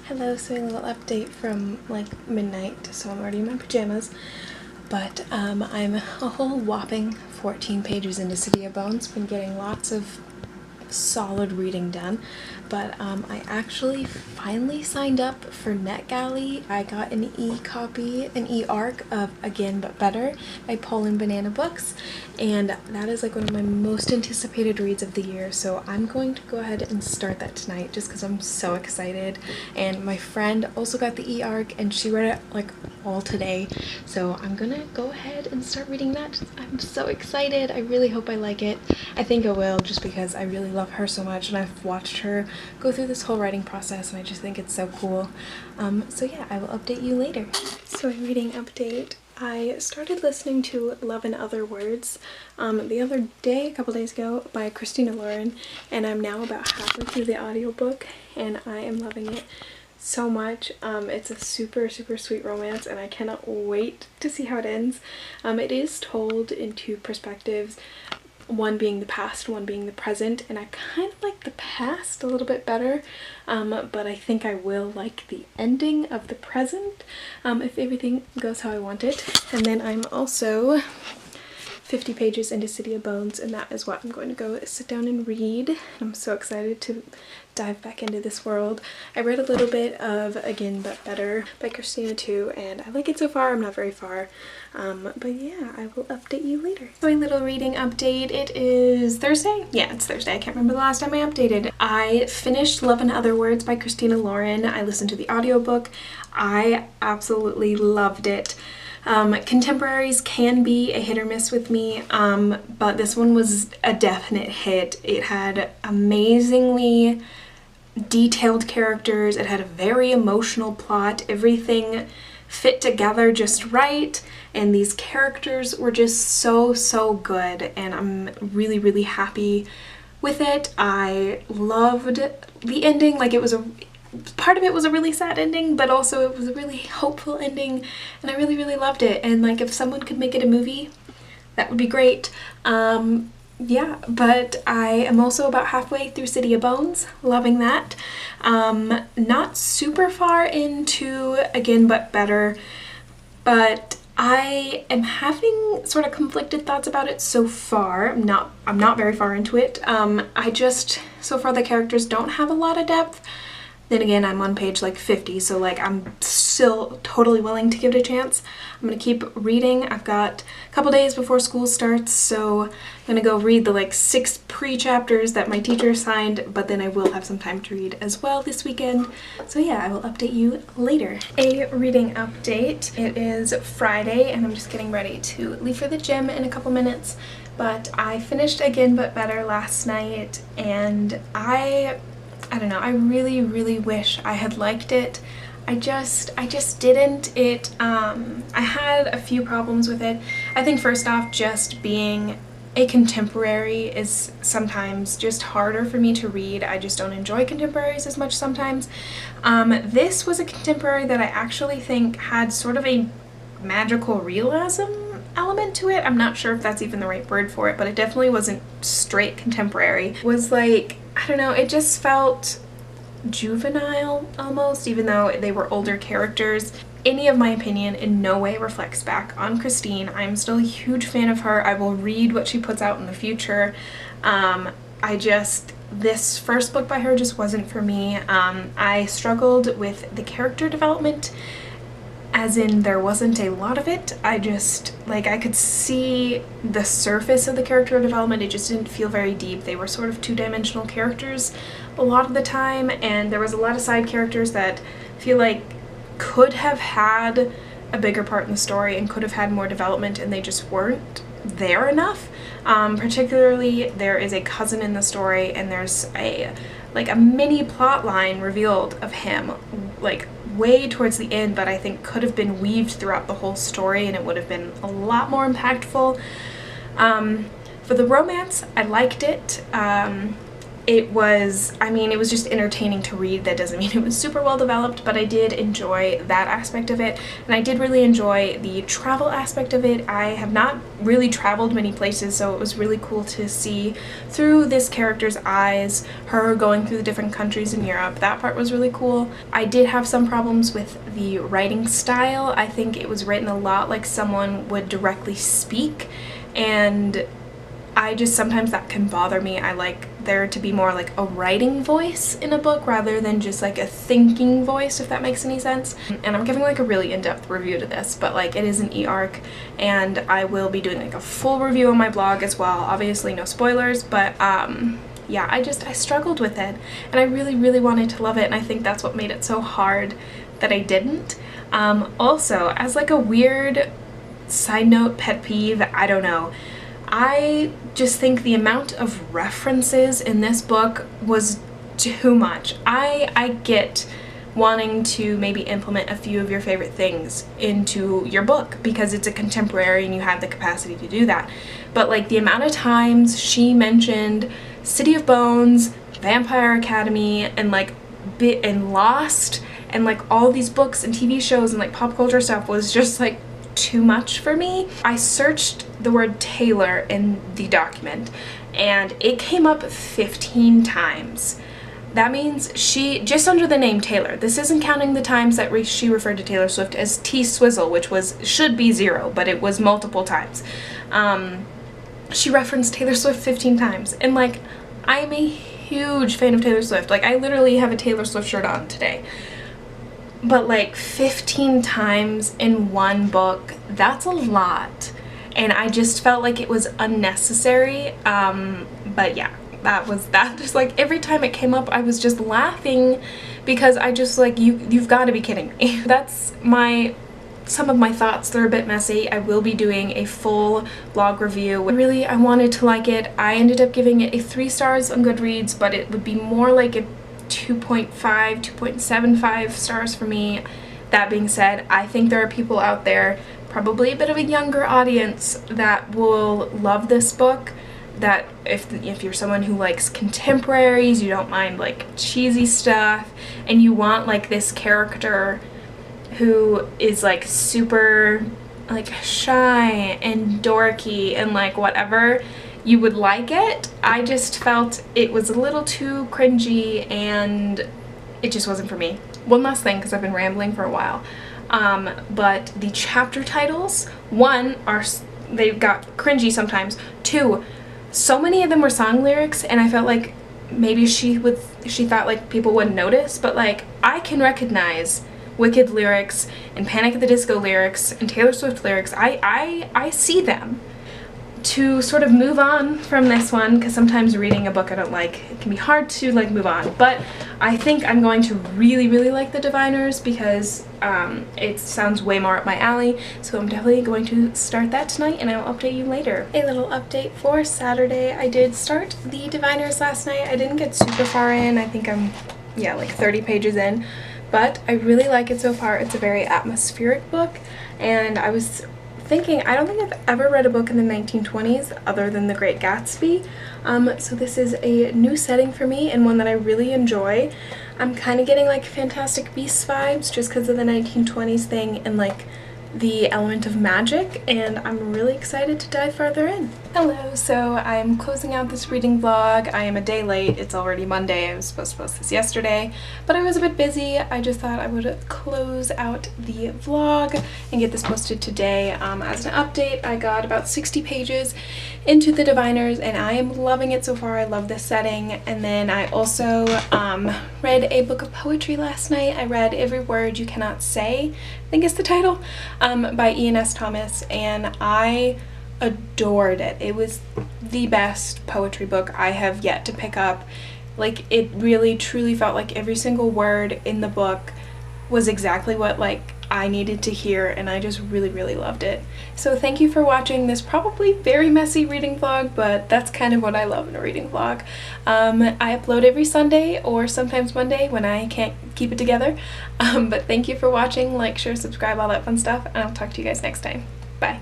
Hello, so a little update from like midnight, so I'm already in my pajamas, but I'm a whole whopping 14 pages into City of Bones. Been getting lots of solid reading done, but I actually finally signed up for NetGalley. I got an e-copy, an e-ARC of Again But Better by Poland Banana Books, and that is like one of my most anticipated reads of the year, so I'm going to go ahead and start that tonight just because I'm so excited. And my friend also got the e-ARC and she read it like all today, so I'm gonna go ahead and start reading that. I'm so excited. I really hope I like it. I think I will, just because I really love her so much and I've watched her go through this whole writing process and I just think it's so cool. So yeah, I will update you later. So a reading update. I started listening to Love in Other Words the other day, a couple days ago, by Christina Lauren, and I'm now about halfway through the audiobook and I am loving it so much. It's a super sweet romance and I cannot wait to see how it ends. It is told in two perspectives, one being the past, one being the present, and I kind of like the past a little bit better, but I think I will like the ending of the present if everything goes how I want it. And then I'm also 50 pages into City of Bones, and that is what I'm going to go sit down and read. I'm so excited to dive back into this world. I read a little bit of Again But Better by Christina too, and I like it so far. I'm not very far, but yeah, I will update you later. So a little reading update. It is Thursday? Yeah, it's Thursday. I can't remember the last time I updated. I finished Love in Other Words by Christina Lauren. I listened to the audiobook. I absolutely loved it. Contemporaries can be a hit or miss with me, but this one was a definite hit. It had amazingly detailed characters, it had a very emotional plot, everything fit together just right, and these characters were just so good, and I'm really happy with it. I loved the ending. Like, it was part of it was a really sad ending, but also it was a really hopeful ending, and I really loved it. And like, if someone could make it a movie, that would be great. Yeah, but I am also about halfway through City of Bones, loving that. Not super far into Again But Better, but I am having sort of conflicted thoughts about it so far. I'm not very far into it. So far the characters don't have a lot of depth. Then again, I'm on page like 50, so like I'm still totally willing to give it a chance. I'm gonna keep reading. I've got a couple days before school starts, so I'm gonna go read the like 6 pre-chapters that my teacher assigned, but then I will have some time to read as well this weekend. So yeah, I will update you later. A reading update. It is Friday and I'm just getting ready to leave for the gym in a couple minutes, but I finished Again But Better last night, and I don't know, I really wish I had liked it. I just didn't. I had a few problems with it. I think first off, just being a contemporary is sometimes just harder for me to read. I just don't enjoy contemporaries as much sometimes. This was a contemporary that I actually think had sort of a magical realism element to it. I'm not sure if that's even the right word for it, but it definitely wasn't straight contemporary. It was like, I don't know, it just felt juvenile almost, even though they were older characters. Any of my opinion in no way reflects back on Christine. I'm still a huge fan of her. I will read what she puts out in the future. This first book by her just wasn't for me. I struggled with the character development, as in there wasn't a lot of it. I could see the surface of the character development. It just didn't feel very deep. They were sort of two-dimensional characters a lot of the time, and there was a lot of side characters that I feel like could have had a bigger part in the story and could have had more development, and they just weren't there enough. Particularly, there is a cousin in the story, and there's a mini plot line revealed of him, like way towards the end, but I think could have been weaved throughout the whole story and it would have been a lot more impactful. For the romance, I liked it. it was, I mean, it was just entertaining to read. That doesn't mean it was super well developed, but I did enjoy that aspect of it, and I did really enjoy the travel aspect of it. I have not really traveled many places, so it was really cool to see through this character's eyes, her going through the different countries in Europe. That part was really cool. I did have some problems with the writing style. I think it was written a lot like someone would directly speak, and I just, sometimes that can bother me. I like there to be more like a writing voice in a book rather than just like a thinking voice, if that makes any sense. And I'm giving like a really in-depth review to this, but like it is an eARC, and I will be doing like a full review on my blog as well. Obviously no spoilers, but yeah, I struggled with it, and I really wanted to love it, and I think that's what made it so hard that I didn't. Also, as like a weird side note pet peeve, I don't know, I just think the amount of references in this book was too much. I get wanting to maybe implement a few of your favorite things into your book because it's a contemporary and you have the capacity to do that. But like the amount of times she mentioned City of Bones, Vampire Academy, and like and Lost, and like all these books and TV shows and like pop culture stuff was just like too much for me. I searched the word Taylor in the document and it came up 15 times. That means she, just under the name Taylor, this isn't counting the times that she referred to Taylor Swift as T-Swizzle, which should be 0, but it was multiple times. She referenced Taylor Swift 15 times, and like, I'm a huge fan of Taylor Swift. Like, I literally have a Taylor Swift shirt on today. But like 15 times in one book, that's a lot, and I just felt like it was unnecessary. But yeah, that just like every time it came up I was just laughing because I just like, you've got to be kidding me. That's some of my thoughts. They're a bit messy. I will be doing a full blog review. Really, I wanted to like it. I ended up giving it a 3 stars on Goodreads, but it would be more like a 2.5, 2.75 stars for me. That being said, I think there are people out there, probably a bit of a younger audience, that will love this book. That if you're someone who likes contemporaries, you don't mind like cheesy stuff, and you want like this character who is like super like shy and dorky and like whatever, you would like it. I just felt it was a little too cringy and it just wasn't for me. One last thing, because I've been rambling for a while, but the chapter titles, 1, they got cringy sometimes. 2, so many of them were song lyrics, and I felt like maybe she thought like people wouldn't notice, but like I can recognize Wicked lyrics and Panic at the Disco lyrics and Taylor Swift lyrics. I see them. To sort of move on from this one, because sometimes reading a book I don't like, it can be hard to like move on, but I think I'm going to really like The Diviners because it sounds way more up my alley, so I'm definitely going to start that tonight, and I'll update you later. A little update for Saturday. I did start The Diviners last night. I didn't get super far in. I think I'm, yeah, like 30 pages in, but I really like it so far. It's a very atmospheric book, and I was thinking, I don't think I've ever read a book in the 1920s other than The Great Gatsby, so this is a new setting for me and one that I really enjoy. I'm kind of getting like Fantastic Beasts vibes just because of the 1920s thing and like the element of magic, and I'm really excited to dive further in. Hello, so I'm closing out this reading vlog. I am a day late. It's already Monday. I was supposed to post this yesterday, but I was a bit busy. I just thought I would close out the vlog and get this posted today. As an update, I got about 60 pages into The Diviners, and I am loving it so far. I love this setting. And then I also read a book of poetry last night. I read Every Word You Cannot Say, I think is the title, by Ian S. Thomas, and I adored it. It was the best poetry book I have yet to pick up. Like, it really truly felt like every single word in the book was exactly what like I needed to hear, and I just really loved it. So thank you for watching this probably very messy reading vlog, but that's kind of what I love in a reading vlog. I upload every Sunday or sometimes Monday when I can't keep it together. But thank you for watching. Like, share, subscribe, all that fun stuff, and I'll talk to you guys next time. Bye.